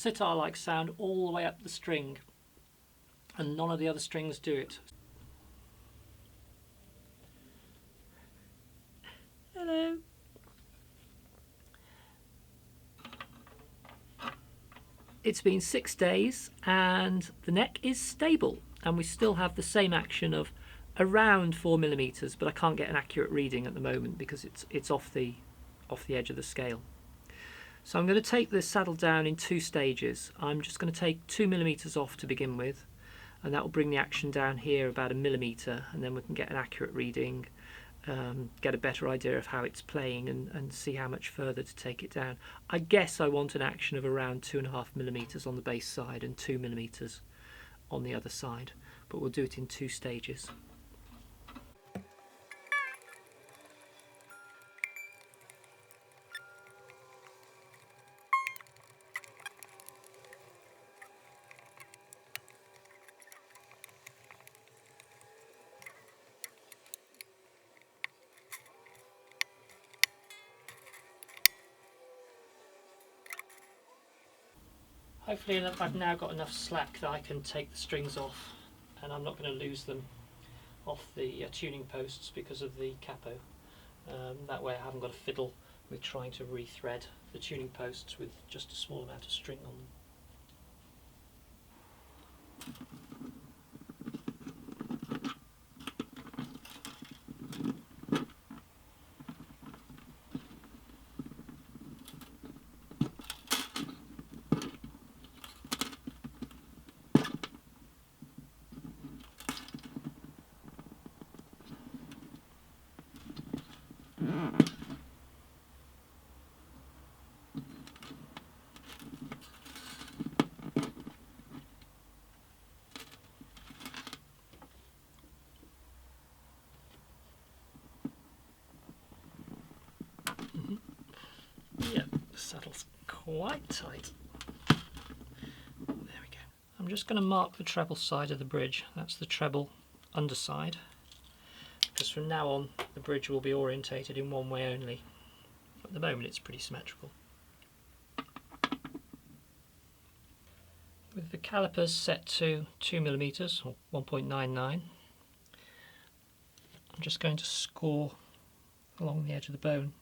sitar-like sound all the way up the string, and none of the other strings do it. Hello. It's been 6 days and the neck is stable, and we still have the same action of around 4mm, but I can't get an accurate reading at the moment because it's off the edge of the scale. So I'm going to take this saddle down in 2 stages. I'm just going to take 2mm off to begin with, and that will bring the action down here about 1mm, and then we can get an accurate reading, get a better idea of how it's playing, and see how much further to take it down. I guess I want an action of around 2.5mm on the bass side and 2mm on the other side, but we'll do it in 2 stages. Hopefully I've now got enough slack that I can take the strings off, and I'm not going to lose them off the tuning posts because of the capo. That way I haven't got to fiddle with trying to rethread the tuning posts with just a small amount of string on them. Yeah, the saddle's quite tight. There we go. I'm just going to mark the treble side of the bridge. That's the treble underside, because from now on the bridge will be orientated in one way only. At the moment it's pretty symmetrical. With the calipers set to 2mm or 1.99, I'm just going to score along the edge of the bone.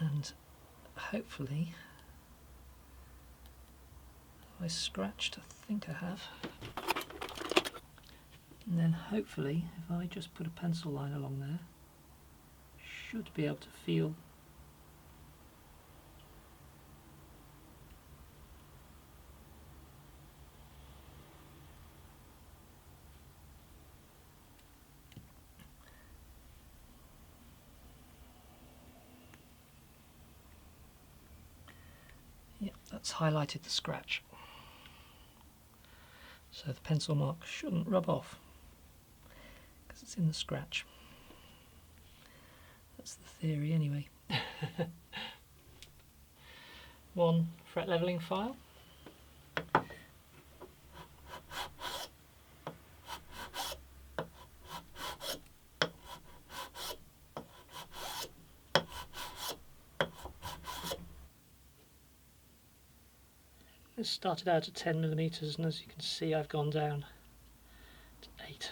And hopefully, have I scratched? I think I have. And then hopefully, if I just put a pencil line along there, should be able to feel yep, that's highlighted the scratch. So the pencil mark shouldn't rub off because it's in the scratch. That's the theory anyway. 1 fret leveling file. This started out at 10mm, and as you can see I've gone down to 8.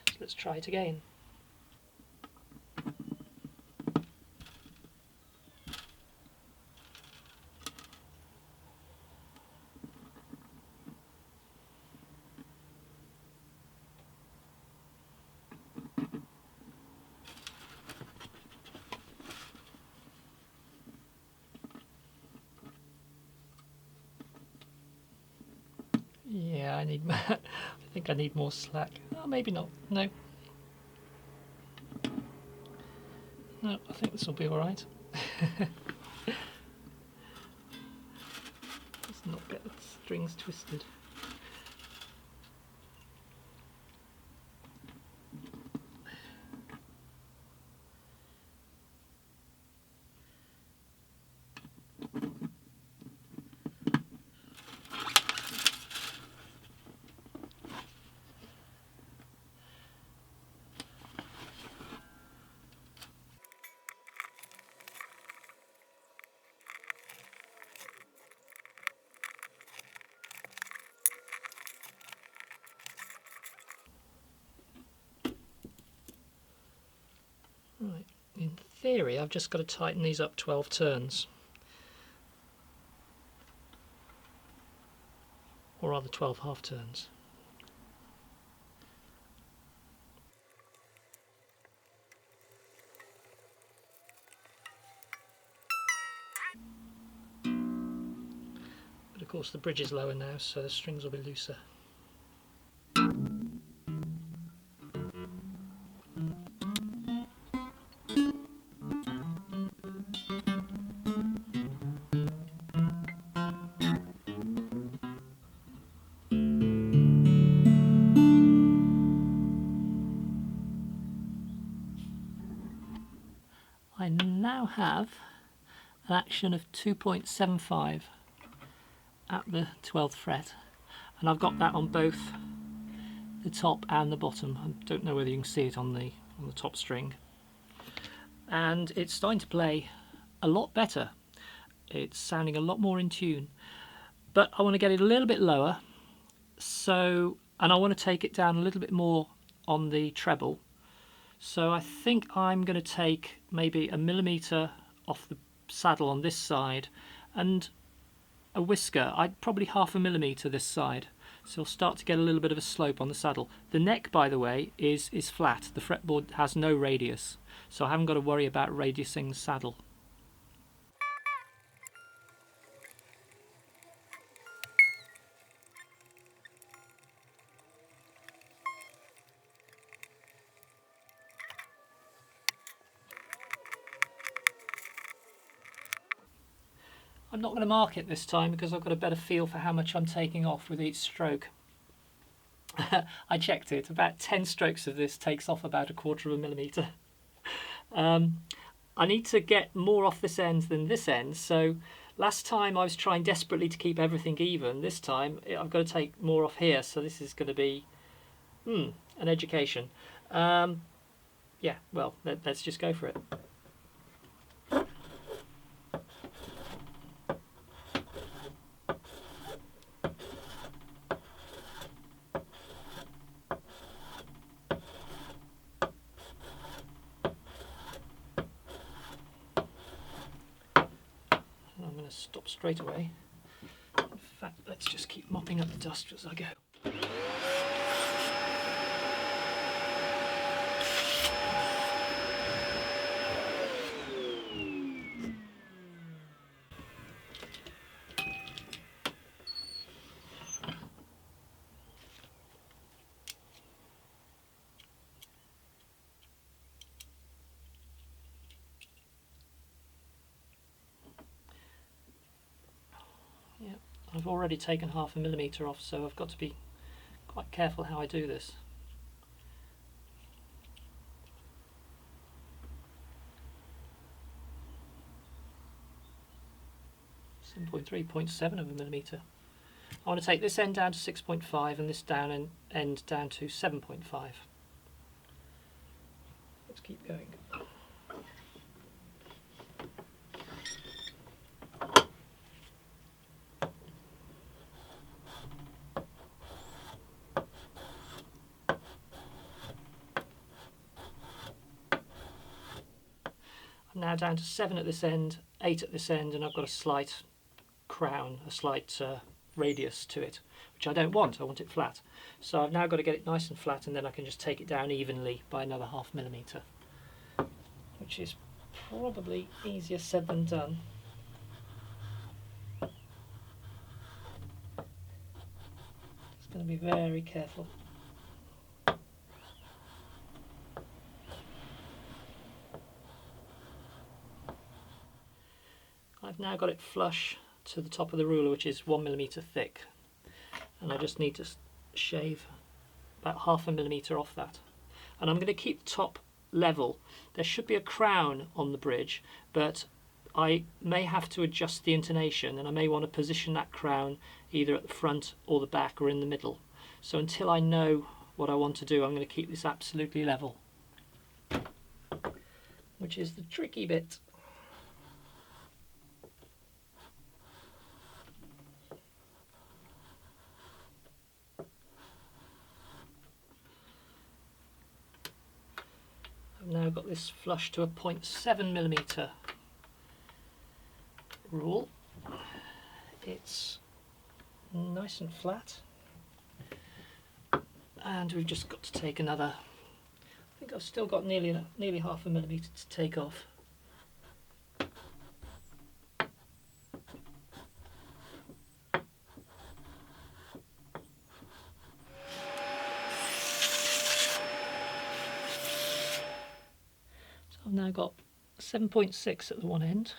So let's try it again. Yeah, I need. I think I need more slack. Oh, maybe not. No. No, I think this will be all right. Let's not get the strings twisted. Right, in theory I've just got to tighten these up 12 turns, or rather 12 half turns. But of course the bridge is lower now, so the strings will be looser. I now have an action of 2.75 at the 12th fret, and I've got that on both the top and the bottom. I don't know whether you can see it on the top string, and it's starting to play a lot better. It's sounding a lot more in tune, but I want to get it a little bit lower, and I want to take it down a little bit more on the treble. So I think I'm going to take maybe a millimetre off the saddle on this side and a whisker. I'd probably half a millimetre this side, so I'll start to get a little bit of a slope on the saddle. The neck, by the way, is flat. The fretboard has no radius, so I haven't got to worry about radiusing the saddle. I'm not going to mark it this time because I've got a better feel for how much I'm taking off with each stroke. I checked it, about 10 strokes of this takes off about 1/4 of a millimetre. I need to get more off this end than this end, so last time I was trying desperately to keep everything even. This time I've got to take more off here, so this is going to be an education. Yeah, well, let's just go for it. I'm going to stop straight away. In fact, let's just keep mopping up the dust as I go. Yeah, I've already taken half a millimetre off, so I've got to be quite careful how I do this. 0.7 of a millimetre. I want to take this end down to 6.5 and this end down to 7.5. Let's keep going. I'm now down to 7 at this end, 8 at this end, and I've got a slight crown, a slight radius to it, which I don't want. I want it flat. So I've now got to get it nice and flat, and then I can just take it down evenly by another half millimetre, which is probably easier said than done. Just going to be very careful. I've now got it flush to the top of the ruler, which is 1 millimetre thick, and I just need to shave about half a millimetre off that. And I'm going to keep the top level. There should be a crown on the bridge, but I may have to adjust the intonation, and I may want to position that crown either at the front or the back or in the middle. So until I know what I want to do, I'm going to keep this absolutely level, which is the tricky bit. I've now now got this flush to a 0.7mm rule. It's nice and flat, and we've just got to take another, I think I've still got nearly 0.5mm to take off. So I've now got 7.6 at the one end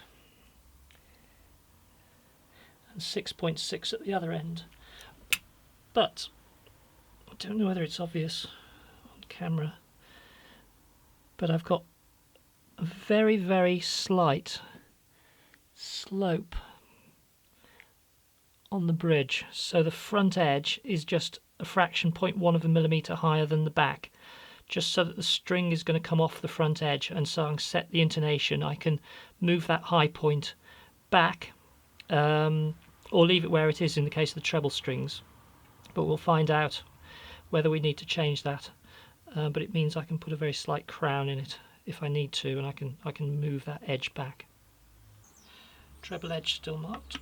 and 6.6 at the other end, but I don't know whether it's obvious on camera, but I've got a very, very slight slope on the bridge, so the front edge is just a fraction 0.1 higher than the back, just so that the string is going to come off the front edge, and so I can set the intonation. I can move that high point back, or leave it where it is in the case of the treble strings, but we'll find out whether we need to change that. But it means I can put a very slight crown in it if I need to, and I can move that edge back. Treble edge still marked.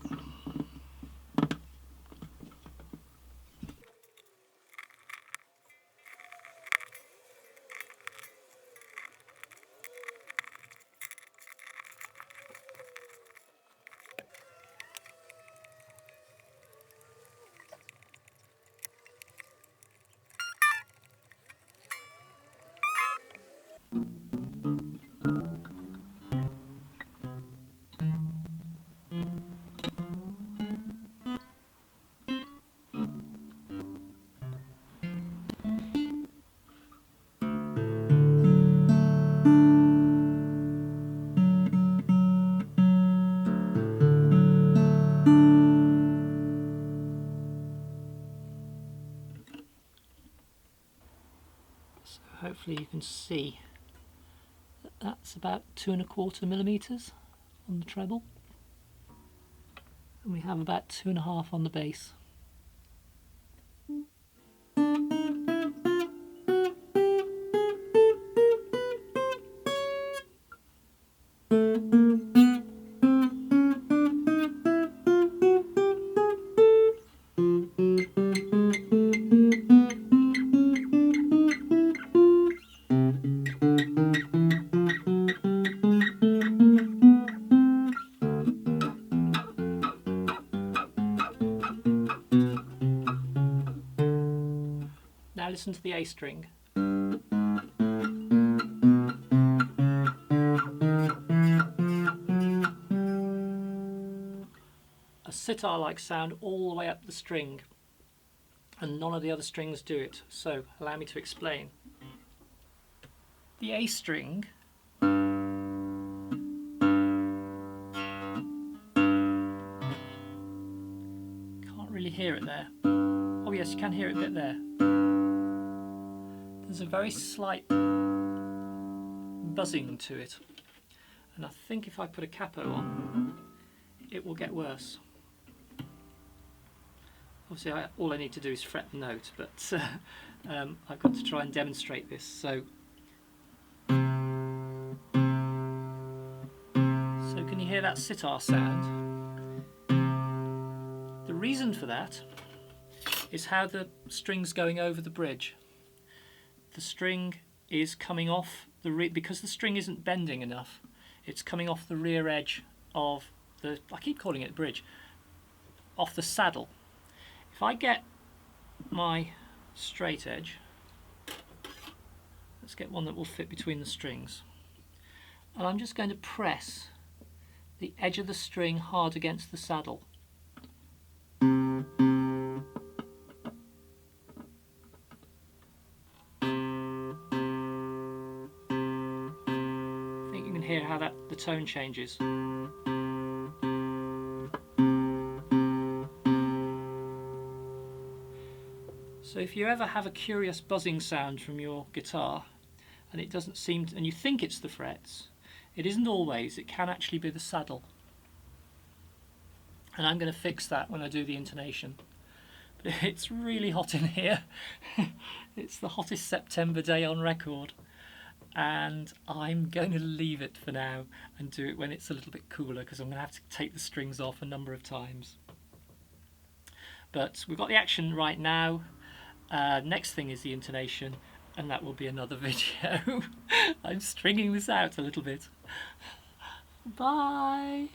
Hopefully you can see that that's about 2¼ on the treble, and we have about 2½ on the bass. Now listen to the A string. A sitar-like sound all the way up the string, and none of the other strings do it, so allow me to explain. The A string can't really hear it there. Oh yes, you can hear it a bit there. There's a very slight buzzing to it, and I think if I put a capo on, it will get worse. Obviously all I need to do is fret the note, but I've got to try and demonstrate this. So can you hear that sitar sound? The reason for that is how the string's going over the bridge. The string is coming off because the string isn't bending enough, it's coming off the rear edge of the, I keep calling it bridge, off the saddle. If I get my straight edge, let's get one that will fit between the strings, and I'm just going to press the edge of the string hard against the saddle. Hear how the tone changes. So if you ever have a curious buzzing sound from your guitar and it doesn't seem to, and you think it's the frets, it isn't always. It can actually be the saddle, and I'm going to fix that when I do the intonation. But it's really hot in here. It's the hottest September day on record. and I'm going to leave it for now and do it when it's a little bit cooler, because I'm going to have to take the strings off a number of times. But we've got the action right now. Next thing is the intonation, and that will be another video. I'm stringing this out a little bit. Bye.